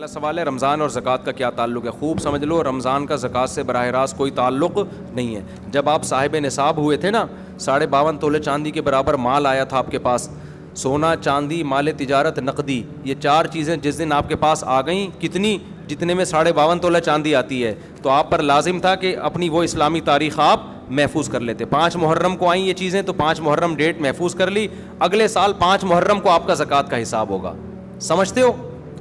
پہلا سوال ہے رمضان اور زکوٰۃ کا کیا تعلق ہے. خوب سمجھ لو, رمضان کا زکوٰۃ سے براہ راست کوئی تعلق نہیں ہے. جب آپ صاحب نصاب ہوئے تھے نا, 52.5 تولے چاندی کے برابر مال آیا تھا آپ کے پاس, سونا, چاندی, مال تجارت, نقدی, یہ 4 چیزیں جس دن آپ کے پاس آ گئیں, کتنی, جتنے میں 52.5 تولہ چاندی آتی ہے, تو آپ پر لازم تھا کہ اپنی وہ اسلامی تاریخ آپ محفوظ کر لیتے. 5 محرم کو آئیں یہ چیزیں, تو 5 محرم ڈیٹ محفوظ کر لی, اگلے سال 5 محرم کو آپ کا زکوٰۃ کا حساب ہوگا. سمجھتے ہو؟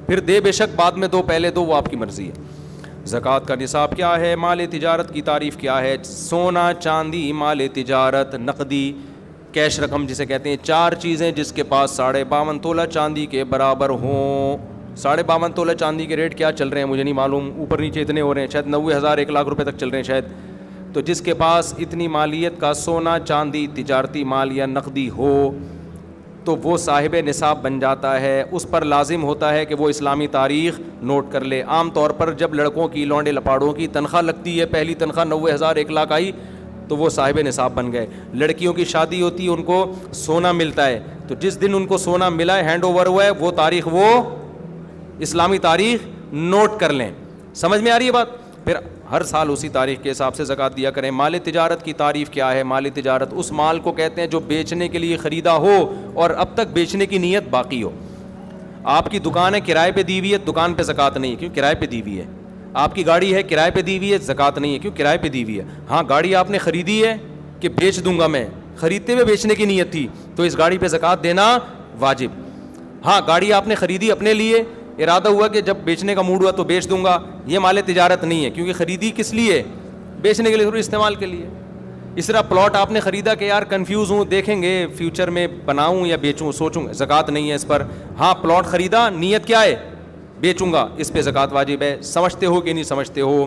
پھر دے بے شک, بعد میں دو پہلے دو, وہ آپ کی مرضی ہے. زکوٰۃ کا نصاب کیا ہے؟ مال تجارت کی تعریف کیا ہے؟ سونا, چاندی, مال تجارت, نقدی, کیش رقم جسے کہتے ہیں, 4 چیزیں جس کے پاس 52.5 تولہ چاندی کے برابر ہوں. 52.5 تولہ چاندی کے ریٹ کیا چل رہے ہیں مجھے نہیں معلوم, اوپر نیچے اتنے ہو رہے ہیں, شاید 90,000 1 لاکھ روپے تک چل رہے ہیں شاید. تو جس کے پاس اتنی مالیت کا سونا, چاندی, تجارتی مال یا نقدی ہو تو وہ صاحب نصاب بن جاتا ہے. اس پر لازم ہوتا ہے کہ وہ اسلامی تاریخ نوٹ کر لے. عام طور پر جب لڑکوں کی, لونڈے لپاڑوں کی تنخواہ لگتی ہے, پہلی تنخواہ 90,000 1 لاکھ آئی تو وہ صاحب نصاب بن گئے. لڑکیوں کی شادی ہوتی ہے, ان کو سونا ملتا ہے, تو جس دن ان کو سونا ملا ہے, ہینڈ اوور ہوا ہے, وہ تاریخ, وہ اسلامی تاریخ نوٹ کر لیں. سمجھ میں آ رہی ہے بات؟ پھر ہر سال اسی تاریخ کے حساب سے زکوٰۃ دیا کریں. مال تجارت کی تعریف کیا ہے؟ مال تجارت اس مال کو کہتے ہیں جو بیچنے کے لیے خریدا ہو اور اب تک بیچنے کی نیت باقی ہو. آپ کی دکان ہے, کرائے پہ دی ہوئی ہے, دکان پہ زکوٰۃ نہیں ہے کیوں کرائے پہ دی ہوئی ہے. آپ کی گاڑی ہے, کرائے پہ دی ہوئی ہے, زکوٰۃ نہیں ہے کیوں کرائے پہ دی ہوئی ہے. ہاں, گاڑی آپ نے خریدی ہے کہ بیچ دوں گا میں, خریدتے ہوئے بیچنے کی نیت تھی, تو اس گاڑی پہ زکوٰۃ دینا واجب. ہاں, گاڑی آپ نے خریدی اپنے لیے, ارادہ ہوا کہ جب بیچنے کا موڈ ہوا تو بیچ دوں گا, یہ مال تجارت نہیں ہے کیونکہ خریدی کس لیے؟ بیچنے کے لیے, ضرور استعمال کے لیے. اس طرح پلاٹ آپ نے خریدا کہ یار کنفیوز ہوں, دیکھیں گے فیوچر میں بناؤں یا بیچوں, سوچوں گا, زکوٰۃ نہیں ہے اس پر. ہاں, پلاٹ خریدا, نیت کیا ہے؟ بیچوں گا, اس پہ زکوٰۃ واجب ہے. سمجھتے ہو کہ نہیں سمجھتے ہو؟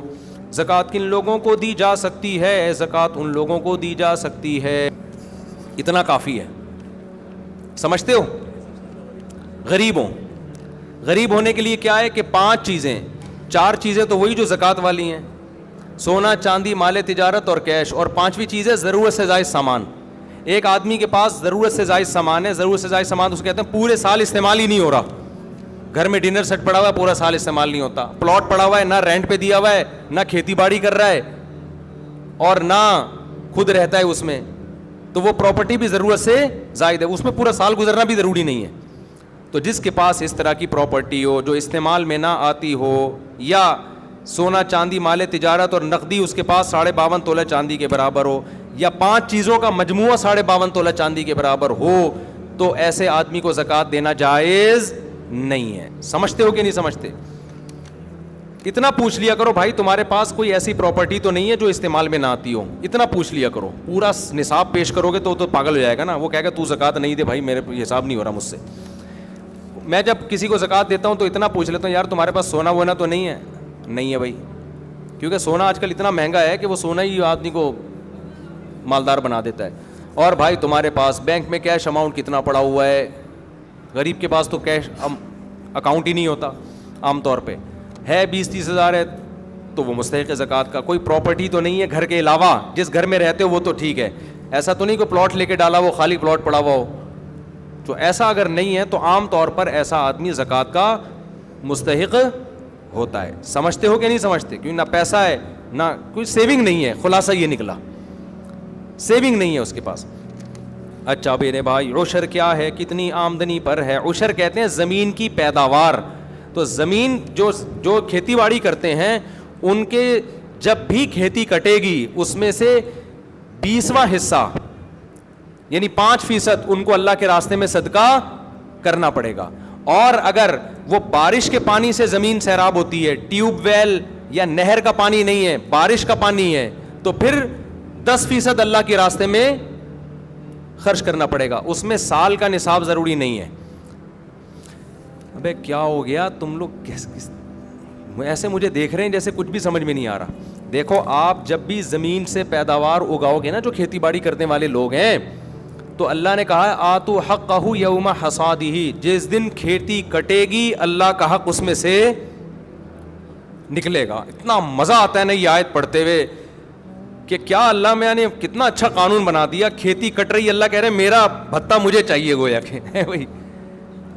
زکوٰۃ کن لوگوں کو دی جا سکتی ہے؟ زکوٰۃ ان لوگوں کو دی جا سکتی ہے, اتنا کافی ہے. سمجھتے ہو؟ غریبوں, غریب ہونے کے لیے کیا ہے کہ 5 چیزیں, 4 چیزیں تو وہی جو زکوٰۃ والی ہیں, سونا, چاندی, مال تجارت اور کیش, اور 5ویں چیز ہے ضرورت سے زائد سامان. ایک آدمی کے پاس ضرورت سے زائد سامان ہے, ضرورت سے زائد سامان اس کو کہتے ہیں پورے سال استعمال ہی نہیں ہو رہا. گھر میں ڈنر سیٹ پڑا ہوا ہے, پورا سال استعمال نہیں ہوتا. پلاٹ پڑا ہوا ہے, نہ رینٹ پہ دیا ہوا ہے, نہ کھیتی باڑی کر رہا ہے, اور نہ خود رہتا ہے اس میں, تو وہ پراپرٹی بھی ضرورت سے زائد ہے, اس میں پورا سال گزرنا بھی ضروری نہیں ہے. تو جس کے پاس اس طرح کی پراپرٹی ہو جو استعمال میں نہ آتی ہو, یا سونا, چاندی, مال تجارت اور نقدی اس کے پاس 52.5 تولہ چاندی کے برابر ہو, یا 5 چیزوں کا مجموعہ 52.5 تولہ چاندی کے برابر ہو, تو ایسے آدمی کو زکوٰۃ دینا جائز نہیں ہے. سمجھتے ہو کہ نہیں سمجھتے؟ اتنا پوچھ لیا کرو بھائی, تمہارے پاس کوئی ایسی پراپرٹی تو نہیں ہے جو استعمال میں نہ آتی ہو, اتنا پوچھ لیا کرو. پورا نصاب پیش کرو گے تو پاگل ہو جائے گا نا, وہ کہے گا تو زکوٰۃ نہیں دے بھائی, میرے حساب نہیں ہو رہا مجھ سے. میں جب کسی کو زکوٰۃ دیتا ہوں تو اتنا پوچھ لیتا ہوں, یار تمہارے پاس سونا وونا تو نہیں ہے؟ نہیں ہے بھائی, کیونکہ سونا آج کل اتنا مہنگا ہے کہ وہ سونا ہی آدمی کو مالدار بنا دیتا ہے. اور بھائی تمہارے پاس بینک میں کیش اماؤنٹ کتنا پڑا ہوا ہے؟ غریب کے پاس تو کیش اکاؤنٹ ہی نہیں ہوتا عام طور پہ, ہے 20-30 ہزار ہے تو وہ مستحق ہے زکوٰۃ کا. کوئی پراپرٹی تو نہیں ہے گھر کے علاوہ, جس گھر میں رہتے ہو وہ تو ٹھیک ہے, ایسا تو نہیں کہ پلاٹ لے کے ڈالا وہ خالی پلاٹ پڑا ہوا ہو. تو ایسا اگر نہیں ہے تو عام طور پر ایسا آدمی زکوٰۃ کا مستحق ہوتا ہے. سمجھتے ہو کہ نہیں سمجھتے؟ کیونکہ نہ پیسہ ہے, نہ کوئی سیونگ نہیں ہے, خلاصہ یہ نکلا سیونگ نہیں ہے اس کے پاس. اچھا میرے بھائی, عشر کیا ہے؟ کتنی آمدنی پر ہے؟ عشر کہتے ہیں زمین کی پیداوار. تو زمین جو کھیتی باڑی کرتے ہیں ان کے جب بھی کھیتی کٹے گی اس میں سے 20واں حصہ یعنی 5% ان کو اللہ کے راستے میں صدقہ کرنا پڑے گا. اور اگر وہ بارش کے پانی سے زمین سیراب ہوتی ہے, ٹیوب ویل یا نہر کا پانی نہیں ہے, بارش کا پانی ہے, تو پھر 10% اللہ کے راستے میں خرچ کرنا پڑے گا. اس میں سال کا نصاب ضروری نہیں ہے. ابے کیا ہو گیا تم لوگ ایسے مجھے دیکھ رہے ہیں جیسے کچھ بھی سمجھ میں نہیں آ رہا. دیکھو, آپ جب بھی زمین سے پیداوار اگاؤ گے نا, جو کھیتی باڑی کرنے والے لوگ ہیں, تو اللہ نے کہا ہے آتو حقہ یوم حصادہ, جس دن کھیتی کٹے گی اللہ کا حق اس میں سے نکلے گا. اتنا مزہ آتا ہے نا یہ آیت پڑھتے ہوئے کہ کیا اللہ میں نے کتنا اچھا قانون بنا دیا. کھیتی کٹ رہی, اللہ کہہ رہے ہیں میرا بھتہ مجھے چاہیے, گویا کہ وہی.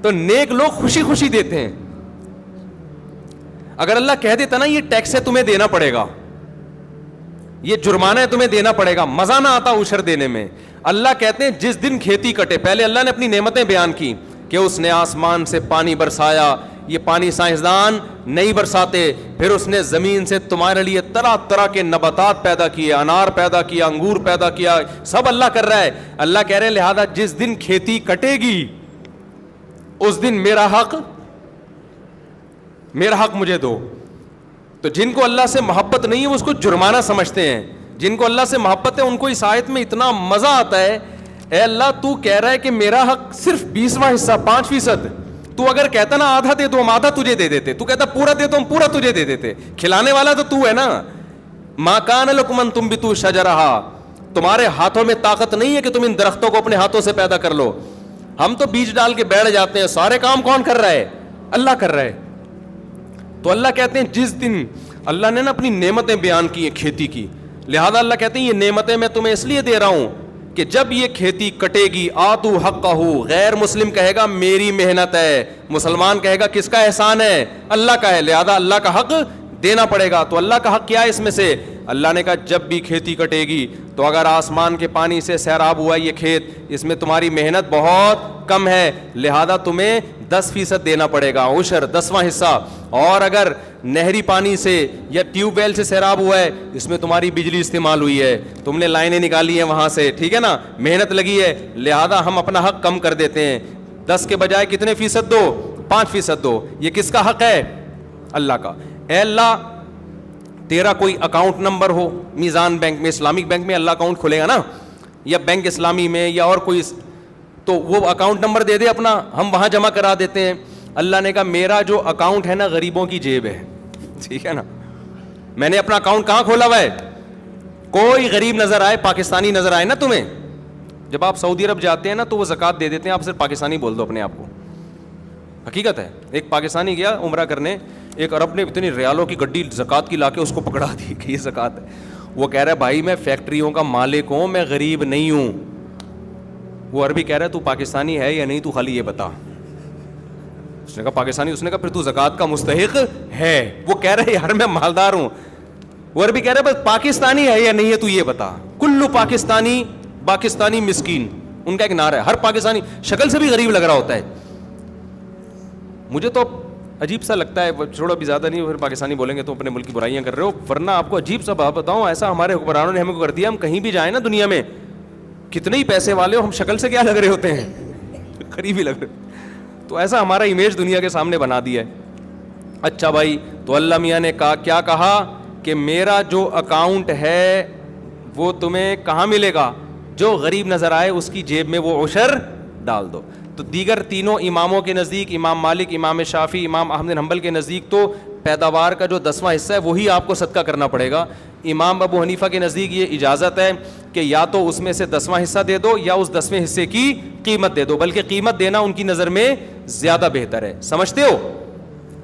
تو نیک لوگ خوشی خوشی دیتے ہیں. اگر اللہ کہہ دیتا نا یہ ٹیکس ہے تمہیں دینا پڑے گا, یہ جرمانہ ہے تمہیں دینا پڑے گا, مزہ نہ آتا عشر دینے میں. اللہ کہتے ہیں جس دن کھیتی کٹے, پہلے اللہ نے اپنی نعمتیں بیان کی کہ اس نے آسمان سے پانی برسایا, یہ پانی سائنسدان نہیں برساتے, پھر اس نے زمین سے تمہارے لیے طرح طرح کے نباتات پیدا کیے, انار پیدا کیا, انگور پیدا کیا, سب اللہ کر رہا ہے. اللہ کہہ رہے ہیں لہذا جس دن کھیتی کٹے گی اس دن میرا حق مجھے دو. تو جن کو اللہ سے محبت نہیں ہے وہ اس کو جرمانہ سمجھتے ہیں, جن کو اللہ سے محبت ہے ان کو اس آیت میں اتنا مزہ آتا ہے. اے اللہ تو کہہ رہا ہے کہ میرا حق صرف 20واں حصہ 5%, تو اگر کہتا نا آدھا دے دو ہم آدھا تجھے دے دیتے, تو کہتا پورا دے دو ہم پورا تجھے دے دیتے. کھلانے والا تو تو ہے نا. ما کان لکم ان تنبتوا شجرہا, تمہارے ہاتھوں میں طاقت نہیں ہے کہ تم ان درختوں کو اپنے ہاتھوں سے پیدا کر لو. ہم تو بیج ڈال کے بیٹھ جاتے ہیں, سارے کام کون کر رہا ہے؟ اللہ کر رہا ہے. تو اللہ کہتے ہیں جس دن اللہ نے نا اپنی نعمتیں بیان کی ہیں کھیتی کی, لہذا اللہ کہتے ہیں یہ نعمتیں میں تمہیں اس لیے دے رہا ہوں کہ جب یہ کھیتی کٹے گی آتو حقہ, غیر مسلم کہے گا میری محنت ہے, مسلمان کہے گا کس کا احسان ہے؟ اللہ کا ہے, لہذا اللہ کا حق دینا پڑے گا. تو اللہ کا حق کیا ہے اس میں سے؟ اللہ نے کہا جب بھی کھیتی کٹے گی تو اگر آسمان کے پانی سے سیراب ہوا یہ کھیت, اس میں تمہاری محنت بہت کم ہے, لہذا تمہیں 10% دینا پڑے گا, عشر 10واں حصہ. اور اگر نہری پانی سے یا ٹیوب ویل سے سیراب ہوا ہے, اس میں تمہاری بجلی استعمال ہوئی ہے, تم نے لائنیں نکالی ہیں وہاں سے, ٹھیک ہے نا, محنت لگی ہے, لہذا ہم اپنا حق کم کر دیتے ہیں. 10 کے بجائے کتنے فیصد دو؟ 5% دو. یہ کس کا حق ہے؟ اللہ کا. اے اللہ تیرا کوئی اکاؤنٹ نمبر ہو میزان بینک میں, اسلامک بینک میں اللہ اکاؤنٹ کھلے گا نا, یا بینک اسلامی میں یا اور کوئی, تو وہ اکاؤنٹ نمبر دے دے اپنا, ہم وہاں جمع کرا دیتے ہیں. اللہ نے کہا میرا جو اکاؤنٹ ہے نا غریبوں کی جیب ہے, ٹھیک ہے نا, میں نے اپنا اکاؤنٹ کہاں کھولا ہوا ہے؟ کوئی غریب نظر آئے, پاکستانی نظر آئے نا تمہیں, جب آپ سعودی عرب جاتے ہیں نا تو وہ زکوٰۃ دے دیتے ہیں, آپ صرف پاکستانی بول دو اپنے آپ کو, حقیقت ہے. ایک پاکستانی گیا عمرہ کرنے, ایک عرب نے اتنی ریالوں کی گڈی زکوٰۃ کی لا کے اس کو پکڑا دی کہ یہ زکوٰۃ ہے. وہ کہہ رہا ہے بھائی میں فیکٹریوں کا مالک ہوں, میں غریب نہیں ہوں. وہ عربی کہہ رہا ہے تو پاکستانی ہے یا نہیں, تو خالی یہ بتا. اس نے کہا پاکستانی. اس نے کہا پھر تو زکوٰۃ کا مستحق ہے. وہ کہہ رہے یار میں مالدار ہوں. وہ عربی کہہ رہا ہے بس پاکستانی ہے یا نہیں ہے تو یہ بتا. کلو پاکستانی مسکین, ان کا ایک نعرہ ہے. ہر پاکستانی شکل سے بھی غریب لگ رہا ہوتا ہے. مجھے تو عجیب سا لگتا ہے, چھوڑو ابھی زیادہ نہیں, پھر پاکستانی بولیں گے تو اپنے ملک کی برائیاں کر رہے ہو. ورنہ آپ کو عجیب سا بات بتاؤں, ایسا ہمارے حکمرانوں نے ہمیں کو کر دیا, ہم کہیں بھی جائیں نا دنیا میں, کتنے ہی پیسے والے ہو, ہم شکل سے کیا لگ رہے ہوتے ہیں؟ غریب ہی لگ رہے. تو ایسا ہمارا امیج دنیا کے سامنے بنا دیا ہے. اچھا بھائی, تو اللہ میاں نے کیا کہا کہ میرا جو اکاؤنٹ ہے وہ تمہیں کہاں ملے گا؟ جو غریب نظر آئے اس کی جیب میں وہ عشر ڈال دو. تو دیگر تینوں اماموں کے نزدیک, امام مالک, امام شافعی, امام احمد بن حنبل کے نزدیک تو پیداوار کا جو 10واں حصہ ہے وہی آپ کو صدقہ کرنا پڑے گا. امام ابو حنیفہ کے نزدیک یہ اجازت ہے کہ یا تو اس میں سے 10واں حصہ دے دو یا اس 10ویں حصے کی قیمت دے دو, بلکہ قیمت دینا ان کی نظر میں زیادہ بہتر ہے. سمجھتے ہو؟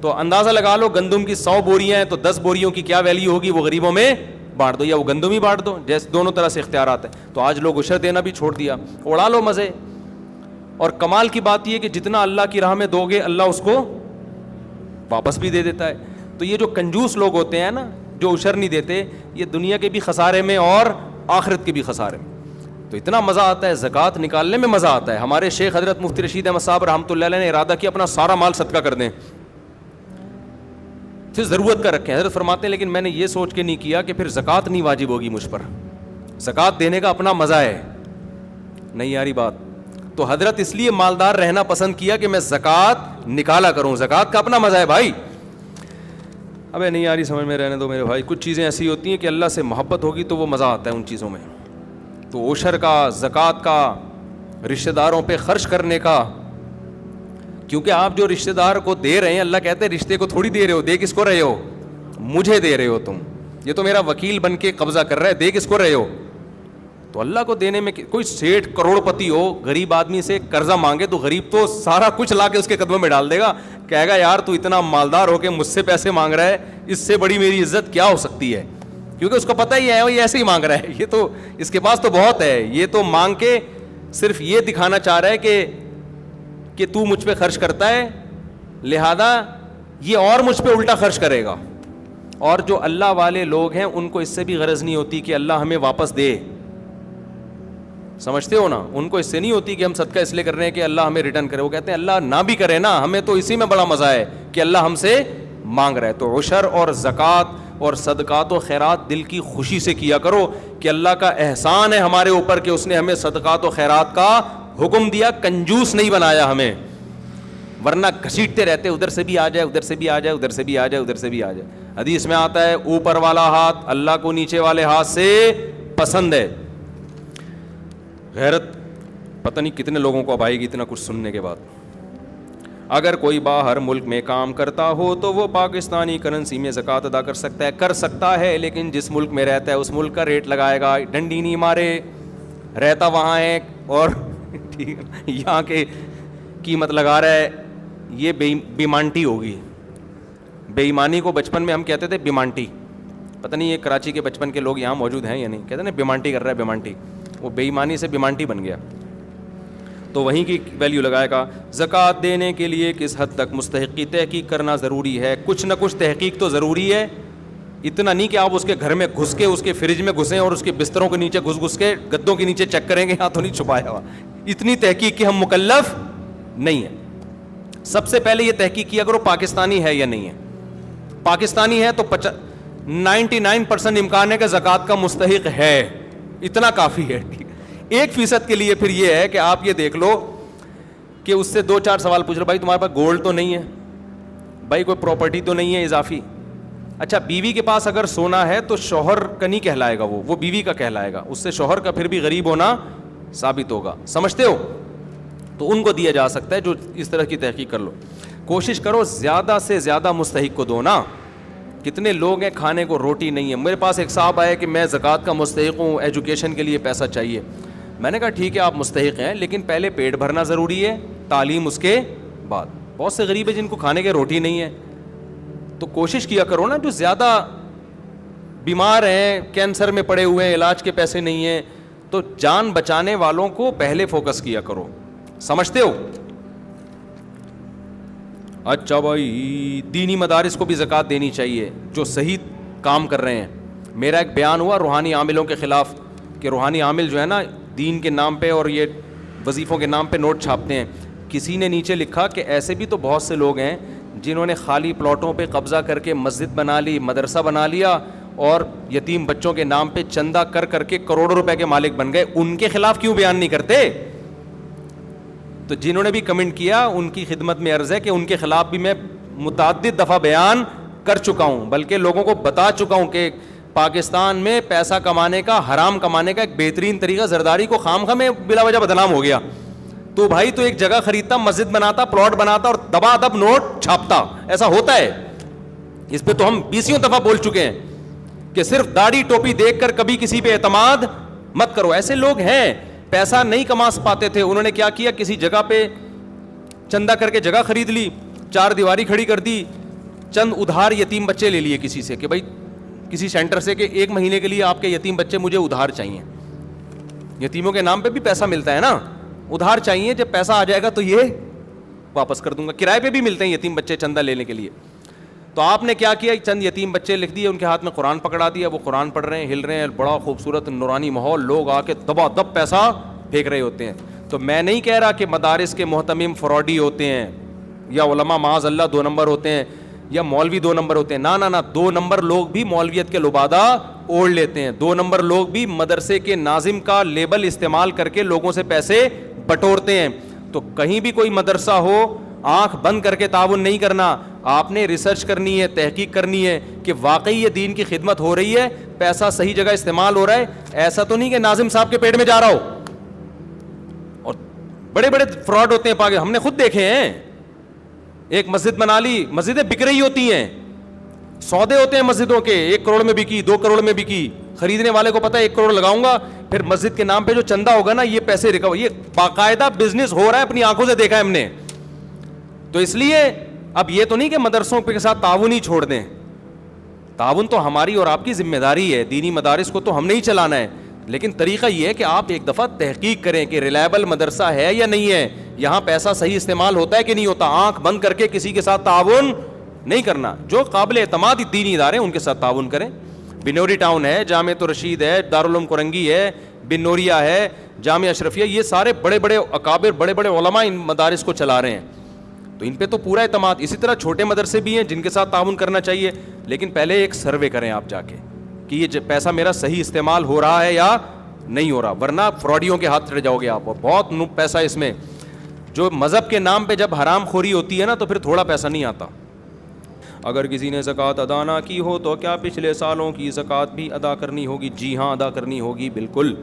تو اندازہ لگا لو, گندم کی 100 بوریاں ہیں تو 10 بوریوں کی کیا ویلیو ہوگی, وہ غریبوں میں بانٹ دو یا وہ گندم ہی بانٹ دو, جیسے دونوں طرح سے اختیارات ہیں. تو آج لوگ عشر دینا بھی چھوڑ دیا, اڑا لو مزے. اور کمال کی بات یہ کہ جتنا اللہ کی راہ میں دو گے اللہ اس کو واپس بھی دے دیتا ہے. تو یہ جو کنجوس لوگ ہوتے ہیں نا جو عشر نہیں دیتے, یہ دنیا کے بھی خسارے میں اور آخرت کے بھی خسارے میں. تو اتنا مزہ آتا ہے زکوٰۃ نکالنے میں, مزہ آتا ہے. ہمارے شیخ حضرت مفتی رشید احمد صاحب رحمۃ اللہ علیہ نے ارادہ کیا اپنا سارا مال صدقہ کر دیں, پھر ضرورت کا رکھیں. حضرت فرماتے ہیں لیکن میں نے یہ سوچ کے نہیں کیا کہ پھر زکوٰۃ نہیں واجب ہوگی مجھ پر, زکوٰۃ دینے کا اپنا مزہ ہے. نہیں یاری بات. تو حضرت اس لیے مالدار رہنا پسند کیا کہ میں زکوٰۃ نکالا کروں, زکوٰۃ کا اپنا مزہ ہے بھائی. ابے نہیں یاری سمجھ میں رہنے دو میرے بھائی. کچھ چیزیں ایسی ہوتی ہیں کہ اللہ سے محبت ہوگی تو وہ مزہ آتا ہے ان چیزوں میں. تو عشر کا, زکوٰۃ کا, رشتہ داروں پہ خرچ کرنے کا, کیونکہ آپ جو رشتہ دار کو دے رہے ہیں, اللہ کہتے ہیں رشتے کو تھوڑی دے رہے ہو, دے کس کو رہے ہو؟ مجھے دے رہے ہو تم. یہ تو میرا وکیل بن کے قبضہ کر رہا ہے, دے کس کو رہے ہو؟ تو اللہ کو دینے میں کوئی سیٹھ کروڑ پتی ہو غریب آدمی سے قرضہ مانگے تو غریب تو سارا کچھ لا کے اس کے قدموں میں ڈال دے گا, کہے گا یار تو اتنا مالدار ہو کے مجھ سے پیسے مانگ رہا ہے, اس سے بڑی میری عزت کیا ہو سکتی ہے. کیونکہ اس کو پتہ ہی ہے وہ ایسے ہی مانگ رہا ہے, یہ تو اس کے پاس تو بہت ہے, یہ تو مانگ کے صرف یہ دکھانا چاہ رہا ہے کہ تو مجھ پہ خرچ کرتا ہے, لہذا یہ اور مجھ پہ الٹا خرچ کرے گا. اور جو اللہ والے لوگ ہیں ان کو اس سے بھی غرض نہیں ہوتی کہ اللہ ہمیں واپس دے. سمجھتے ہو نا, ان کو اس سے نہیں ہوتی کہ ہم صدقہ اس لیے کر رہے ہیں کہ اللہ ہمیں ریٹرن کرے. وہ کہتے ہیں اللہ نہ بھی کرے نا, ہمیں تو اسی میں بڑا مزہ ہے کہ اللہ ہم سے مانگ رہا ہے. تو عشر اور زکوٰۃ اور صدقات و خیرات دل کی خوشی سے کیا کرو کہ اللہ کا احسان ہے ہمارے اوپر کہ اس نے ہمیں صدقات و خیرات کا حکم دیا, کنجوس نہیں بنایا ہمیں, ورنہ گھسیٹتے رہتے ادھر سے بھی آ جائے, ادھر سے بھی آ جائے, ادھر سے بھی آ جائے, ادھر سے بھی آ جائے. حدیث میں آتا ہے اوپر والا ہاتھ اللہ کو نیچے والے ہاتھ سے پسند ہے. غیرت پتہ نہیں کتنے لوگوں کو اب آئے گی اتنا کچھ سننے کے بعد. اگر کوئی باہر ملک میں کام کرتا ہو تو وہ پاکستانی کرنسی میں زکوٰۃ ادا کر سکتا ہے, لیکن جس ملک میں رہتا ہے اس ملک کا ریٹ لگائے گا. ڈنڈی نہیں مارے, رہتا وہاں ہے اور یہاں کے قیمت لگا رہا ہے, یہ بیمانٹی ہوگی. بے ایمانی کو بچپن میں ہم کہتے تھے بیمانٹی. پتہ نہیں یہ کراچی کے بچپن کے لوگ یہاں موجود ہیں یا نہیں, کہتے ہیں نا بیمانٹی کر رہا ہے, بیمانٹی. وہ بے ایمانی سے بیمانٹی بن گیا تو وہیں کی ویلیو لگائے گا. زکوٰۃ دینے کے لیے کس حد تک مستحق کی تحقیق کرنا ضروری ہے؟ کچھ نہ کچھ تحقیق تو ضروری ہے. اتنا نہیں کہ آپ اس کے گھر میں گھس کے اس کے فریج میں گھسیں اور اس کے بستروں کے نیچے گھس کے گدوں کے نیچے چیک کریں گے, یہاں تو نہیں چھپایا ہوا. اتنی تحقیق کہ ہم مکلف نہیں ہیں. سب سے پہلے یہ تحقیق کیا کرو پاکستانی ہے یا نہیں ہے. پاکستانی ہے تو 99% امکان ہے کہ زکوٰۃ کا مستحق ہے, اتنا کافی ہے. 1% کے لیے پھر یہ ہے کہ آپ یہ دیکھ لو کہ اس سے 2-4 سوال پوچھ لو, بھائی تمہارے پاس گولڈ تو نہیں ہے, بھائی کوئی پراپرٹی تو نہیں ہے اضافی. اچھا بیوی کے پاس اگر سونا ہے تو شوہر کا نہیں کہلائے گا, وہ بیوی کا کہلائے گا, اس سے شوہر کا پھر بھی غریب ہونا ثابت ہوگا. سمجھتے ہو؟ تو ان کو دیا جا سکتا ہے جو اس طرح کی تحقیق کر لو. کوشش کرو زیادہ سے زیادہ مستحق کو دو نا. کتنے لوگ ہیں کھانے کو روٹی نہیں ہے. میرے پاس ایک صاحب آئے کہ میں زکوٰۃ کا مستحق ہوں, ایجوکیشن کے لیے پیسہ چاہیے. میں نے کہا ٹھیک ہے آپ مستحق ہیں, لیکن پہلے پیٹ بھرنا ضروری ہے, تعلیم اس کے بعد. بہت سے غریب ہیں جن کو کھانے کے روٹی نہیں ہے, تو کوشش کیا کرو نا. جو زیادہ بیمار ہیں, کینسر میں پڑے ہوئے ہیں, علاج کے پیسے نہیں ہیں, تو جان بچانے والوں کو پہلے فوکس کیا کرو. سمجھتے ہو؟ اچھا بھائی دینی مدارس کو بھی زکوٰۃ دینی چاہیے جو صحیح کام کر رہے ہیں. میرا ایک بیان ہوا روحانی عاملوں کے خلاف کہ روحانی عامل جو ہے نا دین کے نام پہ اور یہ وظیفوں کے نام پہ نوٹ چھاپتے ہیں. کسی نے نیچے لکھا کہ ایسے بھی تو بہت سے لوگ ہیں جنہوں نے خالی پلاٹوں پہ قبضہ کر کے مسجد بنا لی, مدرسہ بنا لیا اور یتیم بچوں کے نام پہ چندہ کر کے کروڑوں روپے کے مالک بن گئے. ان کے خلاف کیوں بیان نہیں کرتے؟ تو جنہوں نے بھی کمنٹ کیا ان کی خدمت میں عرض ہے کہ ان کے خلاف بھی میں متعدد دفعہ بیان کر چکا ہوں, بلکہ لوگوں کو بتا چکا ہوں کہ پاکستان میں پیسہ کمانے کا, حرام کمانے کا ایک بہترین طریقہ زرداری کو خام میں بلا وجہ بدنام ہو گیا. تو بھائی تو ایک جگہ خریدتا, مسجد بناتا, پلاٹ بناتا اور دبا دب نوٹ چھاپتا. ایسا ہوتا ہے. اس پہ تو ہم 20 دفعہ بول چکے ہیں کہ صرف داڑھی ٹوپی دیکھ کر کبھی کسی پہ اعتماد مت کرو. ایسے لوگ ہیں پیسہ نہیں کما پاتے تھے, انہوں نے کیا کیا, کسی جگہ پہ چندہ کر کے جگہ خرید لی, 4 دیواری کھڑی کر دی, چند ادھار یتیم بچے لے لیے کسی سے کہ بھائی کسی سینٹر سے کہ 1 مہینے کے لیے آپ کے یتیم بچے مجھے ادھار چاہیے. یتیموں کے نام پہ بھی پیسہ ملتا ہے نا, ادھار چاہیے, جب پیسہ آ جائے گا تو یہ واپس کر دوں گا. کرائے پہ بھی ملتے ہیں یتیم بچے چندہ لینے کے لیے. تو آپ نے کیا کیا, چند یتیم بچے لکھ دیے, ان کے ہاتھ میں قرآن پکڑا دیا, وہ قرآن پڑھ رہے ہیں, ہل رہے ہیں, بڑا خوبصورت نورانی ماحول, لوگ آ کے دبا دب پیسہ پھینک رہے ہوتے ہیں. تو میں نہیں کہہ رہا کہ مدارس کے محتمم فراڈی ہوتے ہیں یا علماء معاذ اللہ 2 نمبر ہوتے ہیں یا مولوی 2 نمبر ہوتے ہیں. نہ 2 نمبر لوگ بھی مولویت کے لبادہ اوڑھ لیتے ہیں. 2 نمبر لوگ بھی مدرسے کے ناظم کا لیبل استعمال کر کے لوگوں سے پیسے بٹورتے ہیں. تو کہیں بھی کوئی مدرسہ ہو, آنکھ بند کر کے تعاون نہیں کرنا. آپ نے ریسرچ کرنی ہے, تحقیق کرنی ہے کہ واقعی یہ دین کی خدمت ہو رہی ہے, پیسہ صحیح جگہ استعمال ہو رہا ہے. ایسا تو نہیں کہ ناظم صاحب کے پیٹ میں جا رہا ہو. اور بڑے بڑے فراڈ ہوتے ہیں پاکستان, ہم نے خود دیکھے ہیں. ایک مسجد بنا لی, مسجدیں بک رہی ہوتی ہیں, سودے ہوتے ہیں مسجدوں کے, 1 کروڑ میں بکی, 2 کروڑ میں بکی. خریدنے والے کو پتا ہے 1 کروڑ لگاؤں گا, پھر مسجد کے نام پہ جو چندہ ہوگا نا یہ پیسے ریکور. یہ باقاعدہ بزنس ہو رہا ہے, اپنی آنکھوں سے دیکھا ہے ہم نے. تو اس لیے اب یہ تو نہیں کہ مدرسوں کے ساتھ تعاون ہی چھوڑ دیں. تعاون تو ہماری اور آپ کی ذمہ داری ہے. دینی مدارس کو تو ہم نے ہی چلانا ہے, لیکن طریقہ یہ ہے کہ آپ ایک دفعہ تحقیق کریں کہ ریلائبل مدرسہ ہے یا نہیں ہے, یہاں پیسہ صحیح استعمال ہوتا ہے کہ نہیں ہوتا. آنکھ بند کر کے کسی کے ساتھ تعاون نہیں کرنا. جو قابل اعتماد دینی ادارے ان کے ساتھ تعاون کریں. بنوری ٹاؤن ہے, جامعۃ الرشید ہے, دارالعلوم کرنگی ہے, بن نوریا ہے, جامعہ اشرفیہ, یہ سارے بڑے بڑے اکابر, بڑے بڑے علماء ان مدارس کو چلا رہے ہیں, تو ان پہ تو پورا اعتماد. اسی طرح چھوٹے مدرسے بھی ہیں جن کے ساتھ تعاون کرنا چاہیے, لیکن پہلے ایک سروے کریں آپ جا کے کہ یہ پیسہ میرا صحیح استعمال ہو رہا ہے یا نہیں ہو رہا, ورنہ فراڈیوں کے ہاتھ چڑھ جاؤ گے آپ. اور بہت پیسہ اس میں, جو مذہب کے نام پہ جب حرام خوری ہوتی ہے نا تو پھر تھوڑا پیسہ نہیں آتا. اگر کسی نے زکوٰۃ ادا نہ کی ہو تو کیا پچھلے سالوں کی زکوٰۃ بھی ادا کرنی ہوگی؟ جی ہاں, ادا کرنی ہوگی بالکل.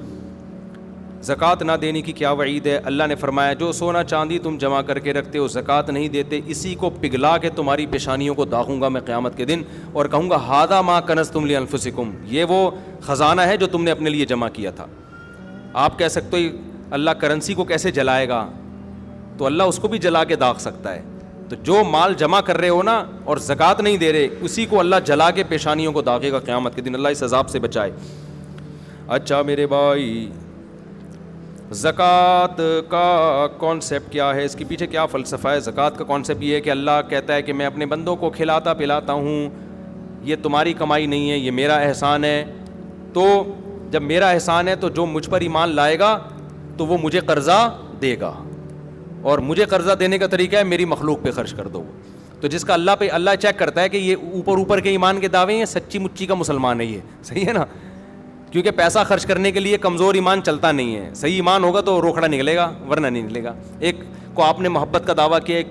زکوٰۃ نہ دینے کی کیا وعید ہے؟ اللہ نے فرمایا جو سونا چاندی تم جمع کر کے رکھتے ہو, زکوٰۃ نہیں دیتے, اسی کو پگھلا کے تمہاری پیشانیوں کو داغوں گا میں قیامت کے دن, اور کہوں گا ھذا ما کنزتم لانفسکم, یہ وہ خزانہ ہے جو تم نے اپنے لیے جمع کیا تھا. آپ کہہ سکتے ہو اللہ کرنسی کو کیسے جلائے گا, تو اللہ اس کو بھی جلا کے داغ سکتا ہے. تو جو مال جمع کر رہے ہو نا اور زکوٰۃ نہیں دے رہے, اسی کو اللہ جلا کے پیشانیوں کو داغے گا قیامت کے دن. اللہ اس عذاب سے بچائے. اچھا میرے بھائی, زکوٰۃ کا کانسیپٹ کیا ہے, اس کے پیچھے کیا فلسفہ ہے؟ زکوٰۃ کا کانسیپٹ یہ ہے کہ اللہ کہتا ہے کہ میں اپنے بندوں کو کھلاتا پلاتا ہوں, یہ تمہاری کمائی نہیں ہے, یہ میرا احسان ہے. تو جب میرا احسان ہے تو جو مجھ پر ایمان لائے گا تو وہ مجھے قرضہ دے گا, اور مجھے قرضہ دینے کا طریقہ ہے میری مخلوق پہ خرچ کر دو. تو جس کا اللہ پہ, اللہ چیک کرتا ہے کہ یہ اوپر کے ایمان کے دعوے ہیں, سچی مچی کا مسلمان ہے یہ, صحیح ہے نا, کیونکہ پیسہ خرچ کرنے کے لیے کمزور ایمان چلتا نہیں ہے. صحیح ایمان ہوگا تو روکھڑا نکلے گا, ورنہ نہیں نکلے گا. ایک کو آپ نے محبت کا دعویٰ کیا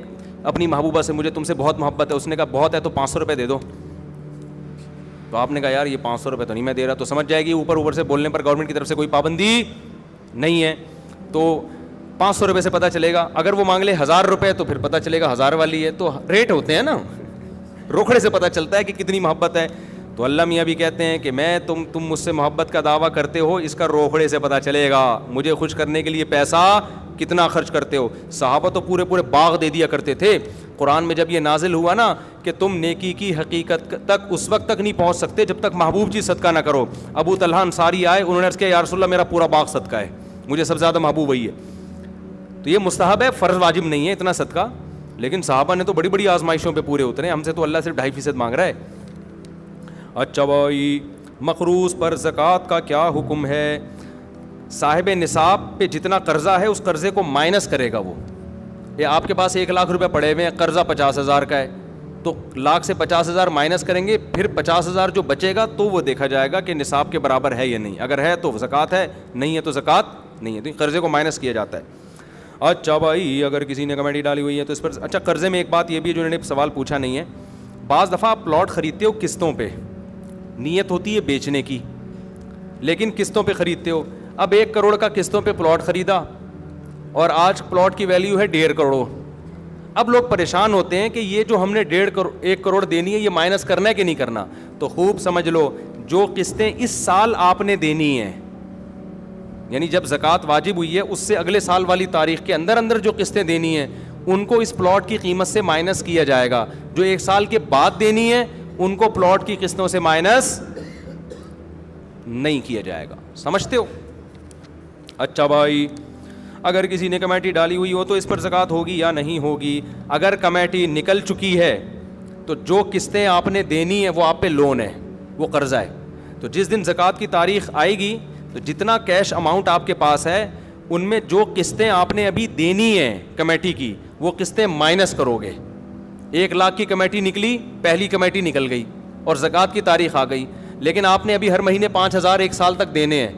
اپنی محبوبہ سے, مجھے تم سے بہت محبت ہے, اس نے کہا بہت ہے تو 500 روپے دے دو. تو آپ نے کہا یار یہ 500 روپے تو نہیں میں دے رہا, تو سمجھ جائے گی اوپر سے بولنے پر گورنمنٹ کی طرف سے کوئی پابندی نہیں ہے. تو 500 روپے سے پتہ چلے گا. اگر وہ مانگ لے 1000 روپے تو پھر پتہ چلے گا 1000 والی ہے. تو ریٹ ہوتے ہیں نا, روکھڑے سے پتہ چلتا ہے کہ کتنی محبت ہے. تو اللہ میاں بھی کہتے ہیں کہ میں تم مجھ سے محبت کا دعویٰ کرتے ہو, اس کا روکھڑے سے پتہ چلے گا مجھے خوش کرنے کے لیے پیسہ کتنا خرچ کرتے ہو. صحابہ تو پورے باغ دے دیا کرتے تھے. قرآن میں جب یہ نازل ہوا نا کہ تم نیکی کی حقیقت تک اس وقت تک نہیں پہنچ سکتے جب تک محبوب چیز صدقہ نہ کرو. ابو طلحہ انصاری آئے, انہوں نے عرض کیا یا رسول اللہ میرا پورا باغ صدقہ ہے, مجھے سب سے زیادہ محبوب وہی ہے. تو یہ مستحب ہے, فرض واجب نہیں ہے اتنا صدقہ, لیکن صحابہ نے تو بڑی بڑی آزمائشوں پہ پورے اترے. ہم سے تو اللہ صرف 2.5% مانگ رہا ہے. اچھا بھائی, مقروض پر زکوٰۃ کا کیا حکم ہے؟ صاحب نصاب پہ جتنا قرضہ ہے اس قرضے کو مائنس کرے گا وہ. یہ آپ کے پاس 1 لاکھ روپے پڑے ہوئے ہیں, قرضہ 50,000 کا ہے, تو لاکھ سے 50,000 مائنس کریں گے, پھر 50,000 جو بچے گا تو وہ دیکھا جائے گا کہ نصاب کے برابر ہے یا نہیں. اگر ہے تو زکوٰۃ ہے, نہیں ہے تو زکوٰۃ نہیں ہے. تو قرضے کو مائنس کیا جاتا ہے. اچھا بھائی, اگر کسی نے کمیٹی ڈالی ہوئی ہے تو اس پر, اچھا قرضے میں ایک بات یہ بھی ہے جو انہوں نے سوال پوچھا نہیں ہے. بعض دفعہ آپ پلاٹ خریدتے ہو قسطوں پہ, نیت ہوتی ہے بیچنے کی, لیکن قسطوں پہ خریدتے ہو. اب 1 کروڑ کا قسطوں پہ پلاٹ خریدا اور آج پلاٹ کی ویلیو ہے 1.5 کروڑ. اب لوگ پریشان ہوتے ہیں کہ یہ جو ہم نے 1 کروڑ دینی ہے یہ مائنس کرنا ہے کہ نہیں کرنا. تو خوب سمجھ لو, جو قسطیں اس سال آپ نے دینی ہیں, یعنی جب زکوٰۃ واجب ہوئی ہے اس سے اگلے سال والی تاریخ کے اندر جو قسطیں دینی ہیں ان کو اس پلاٹ کی قیمت سے مائنس کیا جائے گا. جو 1 سال کے بعد دینی ہے ان کو پلاٹ کی قسطوں سے مائنس نہیں کیا جائے گا. سمجھتے ہو؟ اچھا بھائی, اگر کسی نے کمیٹی ڈالی ہوئی ہو تو اس پر زکوٰۃ ہوگی یا نہیں ہوگی؟ اگر کمیٹی نکل چکی ہے تو جو قسطیں آپ نے دینی ہیں وہ آپ پہ لون ہے, وہ قرضہ ہے. تو جس دن زکوٰۃ کی تاریخ آئے گی تو جتنا کیش اماؤنٹ آپ کے پاس ہے ان میں جو قسطیں آپ نے ابھی دینی ہیں کمیٹی کی وہ قسطیں مائنس کرو گے. 1 لاکھ کی کمیٹی نکلی, پہلی کمیٹی نکل گئی اور زکوٰۃ کی تاریخ آ گئی, لیکن آپ نے ابھی ہر مہینے 5,000 1 سال تک دینے ہیں,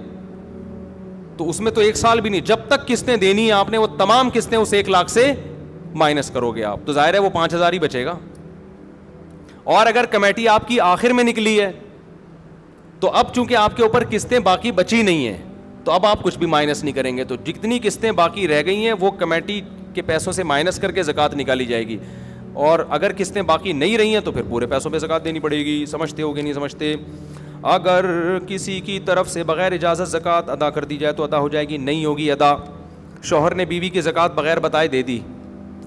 تو اس میں تو 1 سال بھی نہیں, جب تک قسطیں دینی ہیں آپ نے وہ تمام قسطیں اس 1 لاکھ سے مائنس کرو گے آپ, تو ظاہر ہے وہ 5,000 ہی بچے گا. اور اگر کمیٹی آپ کی آخر میں نکلی ہے تو اب چونکہ آپ کے اوپر قسطیں باقی بچی نہیں ہیں تو اب آپ کچھ بھی مائنس نہیں کریں گے. تو جتنی قسطیں باقی رہ گئی ہیں وہ کمیٹی کے پیسوں سے مائنس کر کے زکوٰۃ نکالی جائے گی, اور اگر قسطیں باقی نہیں رہی ہیں تو پھر پورے پیسوں پہ زکوٰۃ دینی پڑے گی. سمجھتے ہو کہ نہیں سمجھتے؟ اگر کسی کی طرف سے بغیر اجازت زکوٰۃ ادا کر دی جائے تو ادا ہو جائے گی؟ نہیں ہوگی ادا. شوہر نے بیوی کی زکوٰۃ بغیر بتائے دے دی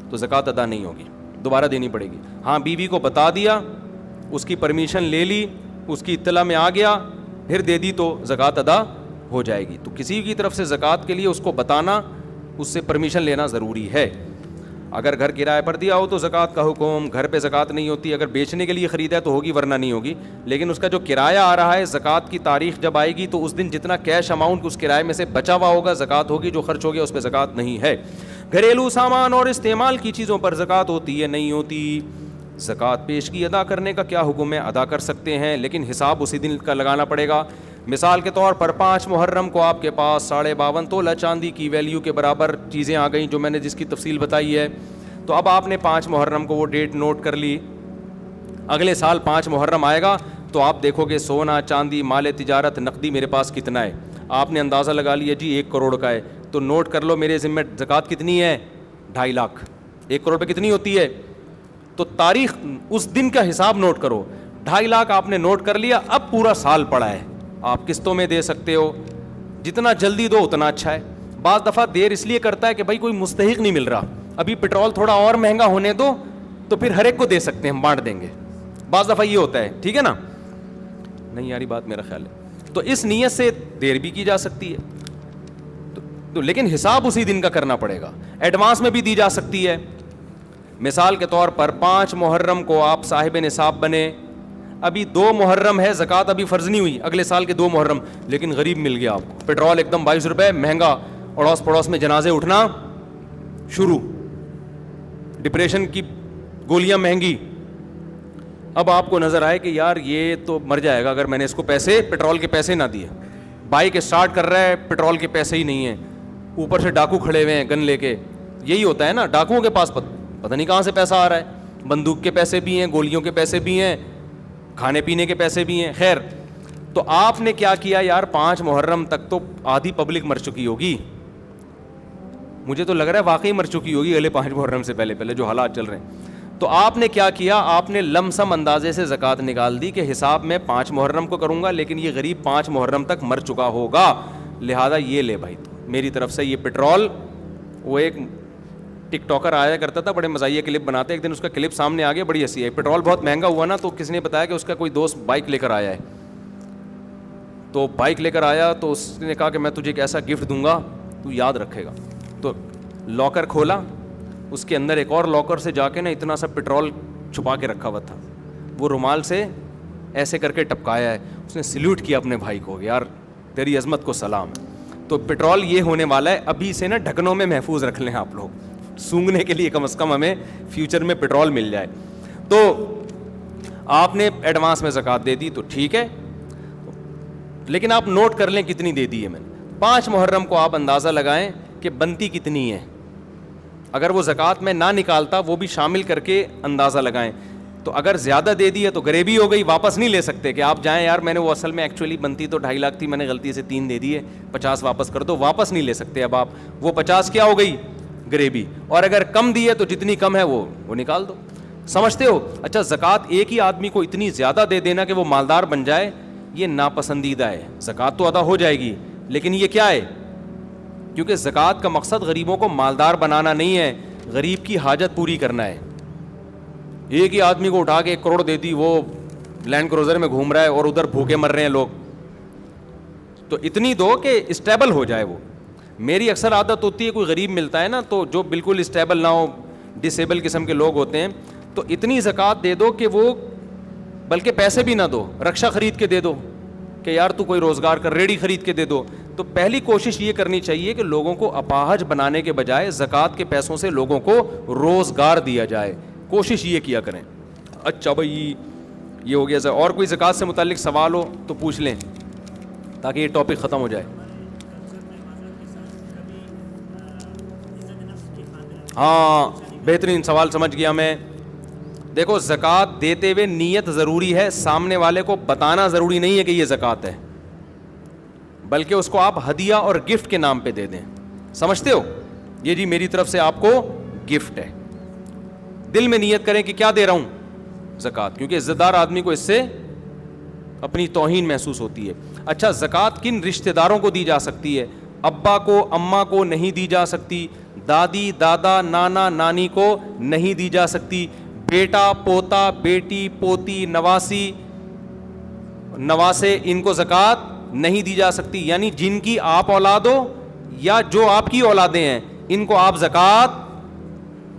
تو زکوٰۃ ادا نہیں ہوگی, دوبارہ دینی پڑے گی. ہاں بیوی کو بتا دیا, اس کی پرمیشن لے لی, اس کی اطلاع میں آ گیا, پھر دے دی تو زکوٰۃ ادا ہو جائے گی. تو کسی کی طرف سے زکوٰۃ کے لیے اس کو بتانا, اس سے پرمیشن لینا ضروری ہے. اگر گھر کرائے پر دیا ہو تو زکوٰۃ کا حکم, گھر پہ زکوٰۃ نہیں ہوتی, اگر بیچنے کے لیے خریدا ہے تو ہوگی ورنہ نہیں ہوگی. لیکن اس کا جو کرایہ آ رہا ہے, زکوٰۃ کی تاریخ جب آئے گی تو اس دن جتنا کیش اماؤنٹ اس کرائے میں سے بچا ہوا ہوگا زکوٰۃ ہوگی, جو خرچ ہو گیا اس پہ زکوٰۃ نہیں ہے. گھریلو سامان اور استعمال کی چیزوں پر زکوٰۃ ہوتی ہے نہیں ہوتی. زکوٰۃ پیشگی ادا کرنے کا کیا حکم ہے؟ ادا کر سکتے ہیں لیکن حساب اسی دن کا لگانا پڑے گا. مثال کے طور پر 5 محرم کو آپ کے پاس 52.5 تولہ چاندی کی ویلیو کے برابر چیزیں آ گئیں جو میں نے جس کی تفصیل بتائی ہے. تو اب آپ نے 5 محرم کو وہ ڈیٹ نوٹ کر لی. اگلے سال 5 محرم آئے گا تو آپ دیکھو گے سونا چاندی مال تجارت نقدی میرے پاس کتنا ہے. آپ نے اندازہ لگا لیا جی 1 کروڑ کا ہے, تو نوٹ کر لو میرے ذمہ زکوٰۃ کتنی ہے, 2.5 لاکھ. 1 کروڑ پہ کتنی ہوتی ہے؟ تو تاریخ اس دن کا حساب نوٹ کرو. 2.5 لاکھ آپ نے نوٹ کر لیا. اب پورا سال پڑا ہے, آپ قسطوں میں دے سکتے ہو, جتنا جلدی دو اتنا اچھا ہے. بعض دفعہ دیر اس لیے کرتا ہے کہ بھائی کوئی مستحق نہیں مل رہا, ابھی پٹرول تھوڑا اور مہنگا ہونے دو تو پھر ہر ایک کو دے سکتے ہیں, ہم بانٹ دیں گے. بعض دفعہ یہ ہوتا ہے, ٹھیک ہے نا, نہیں یاری بات میرا خیال ہے. تو اس نیت سے دیر بھی کی جا سکتی ہے تو لیکن حساب اسی دن کا کرنا پڑے گا. ایڈوانس میں بھی دی جا سکتی ہے. مثال کے طور پر 5 محرم کو آپ صاحب نصاب بنے, ابھی 2 محرم ہے, زکوٰۃ ابھی فرض نہیں ہوئی, اگلے سال کے 2 محرم, لیکن غریب مل گیا آپ کو, پٹرول ایک دم 22 روپے مہنگا, اڑوس پڑوس میں جنازے اٹھنا شروع, ڈپریشن کی گولیاں مہنگی. اب آپ کو نظر آئے کہ یار یہ تو مر جائے گا اگر میں نے اس کو پیسے پٹرول کے پیسے نہ دیے. بائک اسٹارٹ کر رہا ہے, پٹرول کے پیسے ہی نہیں ہیں, اوپر سے ڈاکو کھڑے ہوئے ہیں گن لے کے. یہی ہوتا ہے نا, ڈاکوؤں کے پاس پتہ نہیں کہاں سے پیسہ آ رہا ہے, بندوق کے پیسے بھی ہیں, گولیوں کے پیسے بھی ہیں, کھانے پینے کے پیسے بھی ہیں. خیر, تو آپ نے کیا کیا یار, 5 محرم تک تو آدھی پبلک مر چکی ہوگی, مجھے تو لگ رہا ہے واقعی مر چکی ہوگی اگلے 5 محرم سے پہلے جو حالات چل رہے ہیں. تو آپ نے کیا کیا, آپ نے لم سم اندازے سے زکوٰۃ نکال دی کہ حساب میں 5 محرم کو کروں گا, لیکن یہ غریب 5 محرم تک مر چکا ہوگا, لہذا یہ لے بھائی میری طرف سے یہ پٹرول. وہ ایک ٹک ٹاکر آیا کرتا تھا, بڑے مزاحیہ کلپ بناتے, ایک دن اس کا کلپ سامنے آ گیا, بڑی ہنسی آئی. پٹرول بہت مہنگا ہوا نا, تو کسی نے بتایا کہ اس کا کوئی دوست بائک لے کر آیا ہے, تو بائک لے کر آیا تو اس نے کہا کہ میں تجھے ایک ایسا گفٹ دوں گا تو یاد رکھے گا. تو لاکر کھولا, اس کے اندر ایک اور لاکر سے جا کے نا اتنا سا پٹرول چھپا کے رکھا ہوا تھا, وہ رومال سے ایسے کر کے ٹپکایا ہے. اس نے سلیوٹ کیا اپنے بھائی کو, یار تیری عظمت کو سلام. تو پٹرول یہ ہونے والا ہے, ابھی سے نا ڈھکنوں میں محفوظ رکھ لیں آپ لوگ, سونگھنے کے لیے کم از کم ہمیں فیوچر میں پٹرول مل جائے. تو آپ نے ایڈوانس میں زکوٰۃ دے دی تو ٹھیک ہے, لیکن آپ نوٹ کر لیں کتنی دے دی ہے میں نے. 5 محرم کو آپ اندازہ لگائیں کہ بنتی کتنی ہے, اگر وہ زکوٰۃ میں نہ نکالتا وہ بھی شامل کر کے اندازہ لگائیں. تو اگر زیادہ دے دی ہے تو غریبی ہو گئی, واپس نہیں لے سکتے کہ آپ جائیں یار میں نے وہ اصل میں ایکچولی بنتی تو 2.5 لاکھ تھی, میں نے غلطی سے 3 دے دی ہے, 50 واپس کر دو, واپس نہیں لے سکتے. اب آپ وہ 50 کیا ہو گئی, غریبی. اور اگر کم دی ہے تو جتنی کم ہے وہ نکال دو. سمجھتے ہو؟ اچھا, زکوٰۃ ایک ہی آدمی کو اتنی زیادہ دے دینا کہ وہ مالدار بن جائے, یہ ناپسندیدہ ہے. زکوٰۃ تو ادا ہو جائے گی, لیکن یہ کیا ہے, کیونکہ زکوٰۃ کا مقصد غریبوں کو مالدار بنانا نہیں ہے, غریب کی حاجت پوری کرنا ہے. ایک ہی آدمی کو اٹھا کے 1 کروڑ دے دی, وہ لینڈ کروزر میں گھوم رہا ہے اور ادھر بھوکے مر رہے ہیں لوگ, تو اتنی دو کہ اسٹیبل ہو جائے وہ. میری اکثر عادت ہوتی ہے, کوئی غریب ملتا ہے نا تو جو بالکل اسٹیبل نہ ہو, ڈسیبل قسم کے لوگ ہوتے ہیں, تو اتنی زکوٰۃ دے دو کہ وہ, بلکہ پیسے بھی نہ دو, رکشہ خرید کے دے دو کہ یار تو کوئی روزگار کر, ریڑھی خرید کے دے دو. تو پہلی کوشش یہ کرنی چاہیے کہ لوگوں کو اپاہج بنانے کے بجائے زکوٰۃ کے پیسوں سے لوگوں کو روزگار دیا جائے, کوشش یہ کیا کریں. اچھا بھائی یہ ہو گیا. اور کوئی زکوٰۃ سے متعلق سوال ہو تو پوچھ لیں تاکہ یہ ٹاپک ختم ہو جائے. ہاں بہترین سوال, سمجھ گیا میں. دیکھو زکوٰۃ دیتے ہوئے نیت ضروری ہے, سامنے والے کو بتانا ضروری نہیں ہے کہ یہ زکوٰۃ ہے, بلکہ اس کو آپ ہدیہ اور گفٹ کے نام پہ دے دیں. سمجھتے ہو؟ یہ جی میری طرف سے آپ کو گفٹ ہے. دل میں نیت کریں کہ کیا دے رہا ہوں, زکوٰۃ, کیونکہ عزت دار آدمی کو اس سے اپنی توہین محسوس ہوتی ہے. اچھا, زکوٰۃ کن رشتہ داروں کو دی جا سکتی ہے؟ ابا کو, اماں کو نہیں دی جا سکتی, دادی دادا نانا نانی کو نہیں دی جا سکتی, بیٹا پوتا بیٹی پوتی نواسی نواسے ان کو زکوٰۃ نہیں دی جا سکتی. یعنی جن کی آپ اولاد ہو یا جو آپ کی اولادیں ہیں ان کو آپ زکوٰۃ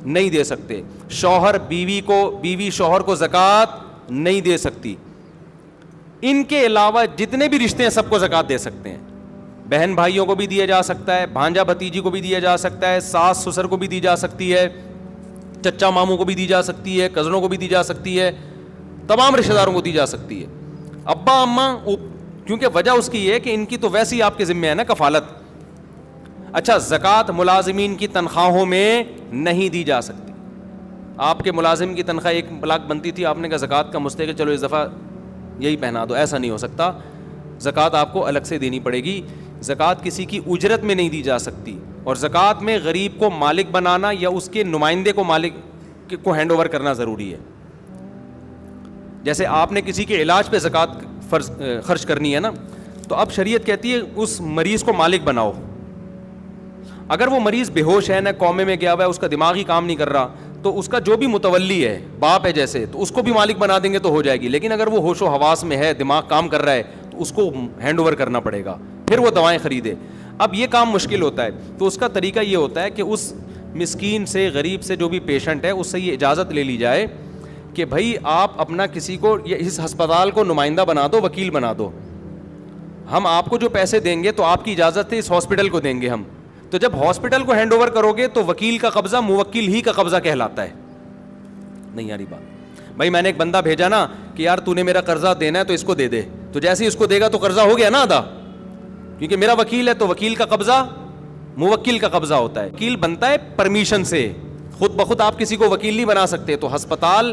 نہیں دے سکتے. شوہر بیوی کو, بیوی شوہر کو زکوٰۃ نہیں دے سکتی. ان کے علاوہ جتنے بھی رشتے ہیں سب کو زکوٰۃ دے سکتے ہیں. بہن بھائیوں کو بھی دیا جا سکتا ہے, بھانجا بھتیجی کو بھی دیا جا سکتا ہے, ساس سسر کو بھی دی جا سکتی ہے, چچا ماموں کو بھی دی جا سکتی ہے, کزنوں کو بھی دی جا سکتی ہے, تمام رشتہ داروں کو دی جا سکتی ہے. ابا اماں, کیونکہ وجہ اس کی ہے کہ ان کی تو ویسے ہی آپ کے ذمہ ہے نا کفالت. اچھا, زکوٰۃ ملازمین کی تنخواہوں میں نہیں دی جا سکتی. آپ کے ملازم کی تنخواہ 1 لاکھ بنتی تھی, آپ نے کہا زکوٰۃ کا مستحق چلو اس دفعہ یہی پہنا دو, ایسا نہیں ہو سکتا. زکوٰۃ آپ کو الگ سے دینی پڑے گی. زکوٰۃ کسی کی اجرت میں نہیں دی جا سکتی. اور زکوٰۃ میں غریب کو مالک بنانا یا اس کے نمائندے کو مالک کو ہینڈ اوور کرنا ضروری ہے. جیسے آپ نے کسی کے علاج پہ زکوٰۃ خرچ کرنی ہے نا, تو اب شریعت کہتی ہے اس مریض کو مالک بناؤ. اگر وہ مریض بے ہوش ہے, نہ کومے میں گیا ہوا ہے, اس کا دماغ ہی کام نہیں کر رہا, تو اس کا جو بھی متولی ہے, باپ ہے جیسے, تو اس کو بھی مالک بنا دیں گے تو ہو جائے گی. لیکن اگر وہ ہوش و حواس میں ہے, دماغ کام کر رہا ہے, تو اس کو ہینڈ اوور کرنا پڑے گا, پھر وہ دوائیں خریدے. اب یہ کام مشکل ہوتا ہے, تو اس کا طریقہ یہ ہوتا ہے کہ اس مسکین سے, غریب سے, جو بھی پیشنٹ ہے, اس سے یہ اجازت لے لی جائے کہ بھائی آپ اپنا کسی کو یا اس ہسپتال کو نمائندہ بنا دو, وکیل بنا دو. ہم آپ کو جو پیسے دیں گے تو آپ کی اجازت سے اس ہاسپٹل کو دیں گے ہم. تو جب ہاسپٹل کو ہینڈ اوور کرو گے تو وکیل کا قبضہ موکل ہی کا قبضہ کہلاتا ہے. نہیں یاری بات. بھائی میں نے ایک بندہ بھیجا نا کہ یار تو نے میرا قرضہ دینا ہے تو اس کو دے دے, تو جیسے ہی اس کو دے گا تو قرضہ ہو گیا نا ادا, کیونکہ میرا وکیل ہے, تو وکیل کا قبضہ موکل کا قبضہ ہوتا ہے. وکیل بنتا ہے پرمیشن سے, خود بخود آپ کسی کو وکیل نہیں بنا سکتے. تو ہسپتال,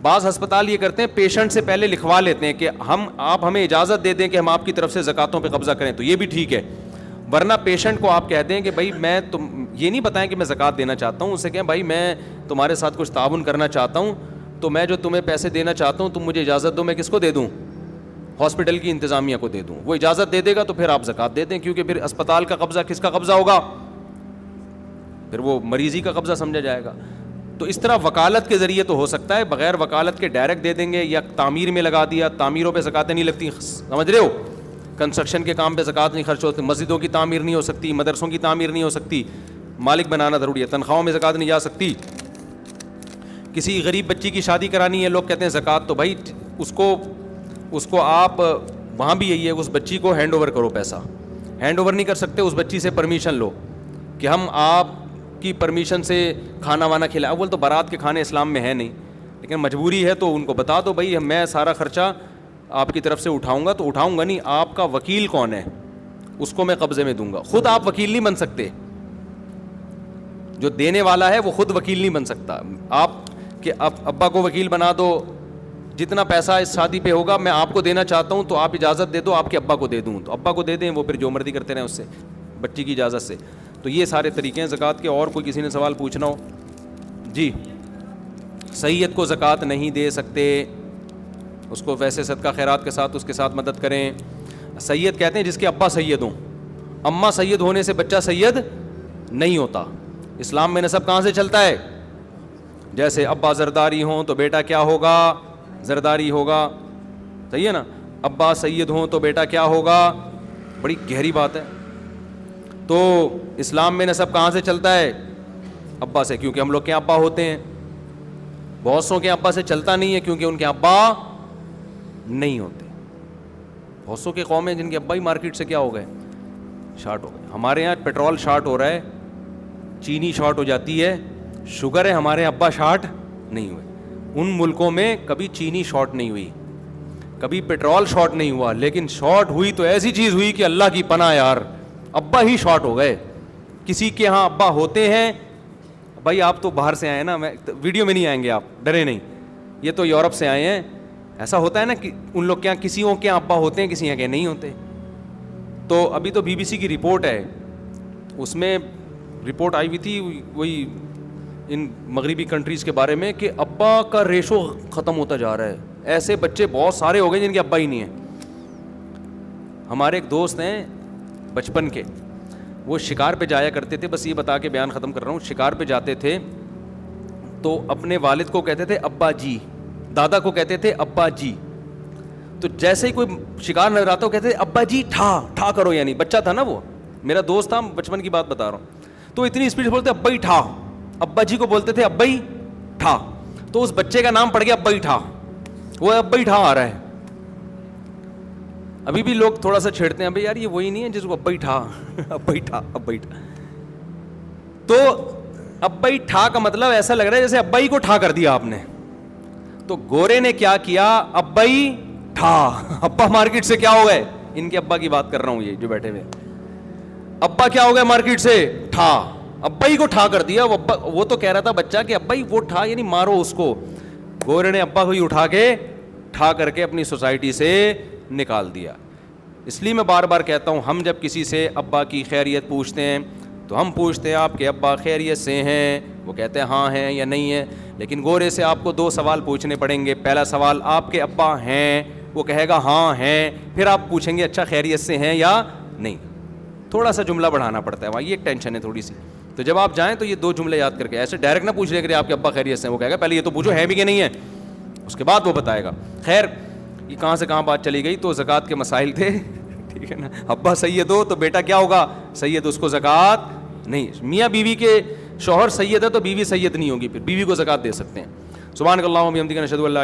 بعض ہسپتال یہ کرتے ہیں پیشنٹ سے پہلے لکھوا لیتے ہیں کہ آپ ہمیں اجازت دے دیں کہ ہم آپ کی طرف سے زکاتوں پہ قبضہ کریں, تو یہ بھی ٹھیک ہے. ورنہ پیشنٹ کو آپ کہتے ہیں کہ بھائی میں تم یہ نہیں بتائیں کہ میں زکوٰۃ دینا چاہتا ہوں, اسے کہیں بھائی میں تمہارے ساتھ کچھ تعاون کرنا چاہتا ہوں, تو میں جو تمہیں پیسے دینا چاہتا ہوں تم مجھے اجازت دو, میں کس کو دے دوں؟ ہاسپٹل کی انتظامیہ کو دے دوں. وہ اجازت دے دے گا تو پھر آپ زکوٰۃ دے دیں, کیونکہ پھر اسپتال کا قبضہ کس کا قبضہ ہوگا؟ پھر وہ مریضی کا قبضہ سمجھا جائے گا. تو اس طرح وکالت کے ذریعے تو ہو سکتا ہے, بغیر وکالت کے ڈائریکٹ دے دیں گے, یا تعمیر میں لگا دیا, تعمیروں پہ زکاتیں نہیں لگتی, سمجھ رہے ہو, کنسٹرکشن کے کام پہ زکوٰۃ نہیں خرچ ہوتی, مسجدوں کی تعمیر نہیں ہو سکتی, مدرسوں کی تعمیر نہیں ہو سکتی, مالک بنانا ضروری ہے. تنخواہوں میں زکوٰۃ نہیں جا سکتی. کسی غریب بچی کی شادی کرانی ہے, لوگ کہتے ہیں زکوٰۃ, تو بھائی اس کو آپ وہاں بھی یہی ہے, اس بچی کو ہینڈ اوور کرو. پیسہ ہینڈ اوور نہیں کر سکتے, اس بچی سے پرمیشن لو کہ ہم آپ کی پرمیشن سے کھانا وانا کھلا. اول تو بارات کے کھانے اسلام میں ہے نہیں, لیکن مجبوری ہے تو ان کو بتا دو بھائی میں سارا خرچہ آپ کی طرف سے اٹھاؤں گا. تو اٹھاؤں گا نہیں, آپ کا وکیل کون ہے اس کو میں قبضے میں دوں گا. خود آپ وکیل نہیں بن سکتے, جو دینے والا ہے وہ خود وکیل نہیں بن سکتا. آپ کہ ابا کو وکیل بنا دو, جتنا پیسہ اس شادی پہ ہوگا میں آپ کو دینا چاہتا ہوں, تو آپ اجازت دے دو آپ کے ابا کو دے دوں, تو ابا کو دے دیں, وہ پھر جو مرضی کرتے رہیں اس سے بچی کی اجازت سے. تو یہ سارے طریقے ہیں زکوٰۃ کے. اور کوئی کسی نے سوال پوچھنا ہو؟ جی. سید کو زکوٰۃ نہیں دے سکتے, اس کو ویسے صدقہ خیرات کے ساتھ اس کے ساتھ مدد کریں. سید کہتے ہیں جس کے ابا سید ہوں, اماں سید ہونے سے بچہ سید نہیں ہوتا. اسلام میں نسب کہاں سے چلتا ہے؟ جیسے ابا زرداری ہوں تو بیٹا کیا ہوگا؟ زرداری ہوگا. صحیح ہے نا. ابا سید ہوں تو بیٹا کیا ہوگا؟ بڑی گہری بات ہے. تو اسلام میں نسب کہاں سے چلتا ہے؟ ابا سے, کیونکہ ہم لوگ کے ابا ہوتے ہیں. بہت سو کے ابا سے چلتا نہیں ہے کیونکہ ان کے ابا نہیں ہوتے. بہت سو کے قوم ہیں جن کے ابا ہی مارکیٹ سے کیا ہو گئے؟ شارٹ ہو گئے. ہمارے یہاں پیٹرول شارٹ ہو رہا ہے, چینی شارٹ ہو جاتی ہے, شوگر ہے, ہمارے ابا شارٹ نہیں ہوئے. ان ملکوں میں کبھی چینی شارٹ نہیں ہوئی, کبھی پیٹرول شارٹ نہیں ہوا, لیکن شارٹ ہوئی تو ایسی چیز ہوئی کہ اللہ کی پناہ یار, ابا ہی شارٹ ہو گئے. کسی کے ہاں ابا ہوتے ہیں, بھائی آپ تو باہر سے آئے ہیں نا, میں ویڈیو میں نہیں آئیں گے, آپ ڈرے نہیں, یہ تو یورپ سے آئے ہیں. ایسا ہوتا ہے نا کہ ان لوگ کے یہاں کسی کے یہاں ابا ہوتے ہیں, کسی یہاں کے نہیں ہوتے. تو ابھی تو BBC کی رپورٹ ہے, اس میں رپورٹ آئی ہوئی تھی وہی ان مغربی کنٹریز کے بارے میں کہ ابا کا ریشو ختم ہوتا جا رہا ہے. ایسے بچے بہت سارے ہو گئے جن کے ابا ہی نہیں ہیں. ہمارے ایک دوست ہیں بچپن کے, وہ شکار پہ جایا کرتے تھے, بس یہ بتا کے بیان ختم کر رہا ہوں. شکار پہ جاتے تھے تو اپنے والد کو کہتے تھے ابا جی, دادا کو کہتے تھے ابا جی. تو جیسے ہی کوئی شکار نظر آتا وہ کہتے تھے ابا جی ٹھا کرو, یعنی بچہ تھا نا وہ, میرا دوست تھا, بچپن کی بات بتا رہا ہوں. تو اتنی اسپیڈ سے بولتے ابا ہی ٹھا, ابا جی کو بولتے تھے ابئی ٹھا, تو اس بچے کا نام پڑ گیا ابئی ٹھا, وہ ابئی ٹھا آ رہا ہے. ابھی بھی لوگ تھوڑا سا چھیڑتے ہیں بھائی یار یہ وہی نہیں ہے جس کو ابئی ٹھا ابئی ٹھا ابئی ٹھا. تو ابئی ٹھا کا مطلب ایسا لگ رہا ہے جیسے ابئی کو ٹھا کر دیا آپ نے. تو گورے نے کیا کیا, ابئی ٹھا. ابا مارکیٹ سے کیا ہو گئے, ان کے ابا کی بات کر رہا ہوں, یہ جو بیٹھے ہوئے ابا کیا ہو گئے مارکیٹ سے, ٹھا. ابئی کو ٹھا کر دیا. وہ تو کہہ رہا تھا بچہ کہ ابئی وہ ٹھا یعنی مارو اس کو. گورے نے ابا کو ہی اٹھا کے ٹھا کر کے اپنی سوسائٹی سے نکال دیا. اس لیے میں بار بار کہتا ہوں, ہم جب کسی سے ابا کی خیریت پوچھتے ہیں تو ہم پوچھتے ہیں آپ کے ابا خیریت سے ہیں, وہ کہتے ہیں ہاں ہیں یا نہیں ہیں. لیکن گورے سے آپ کو 2 سوال پوچھنے پڑیں گے. پہلا سوال, آپ کے ابا ہیں, وہ کہے گا ہاں ہیں. پھر آپ پوچھیں گے اچھا خیریت سے ہیں یا نہیں. تھوڑا سا جملہ بڑھانا پڑتا ہے وہاں, یہ ایک ٹینشن ہے تھوڑی سی. تو جب آپ جائیں تو یہ 2 جملے یاد کر کے, ایسے ڈائریکٹ نہ پوچھ لے کہ آپ کے ابا خیریت سے ہیں. وہ کہے گا پہلے یہ تو پوچھو ہے بھی کہ نہیں ہے, اس کے بعد وہ بتائے گا. خیر یہ کہاں سے کہاں بات چلی گئی. تو زکوٰۃ کے مسائل تھے, ٹھیک ہے نا. ابا سید ہو تو بیٹا کیا ہوگا, سید, اس کو زکوٰۃ نہیں. میاں بیوی کے شوہر سید ہے تو بیوی سید نہیں ہوگی, پھر بیوی کو زکوٰۃ دے سکتے ہیں. سبحانک اللہم و بحمدک نشہد ان لا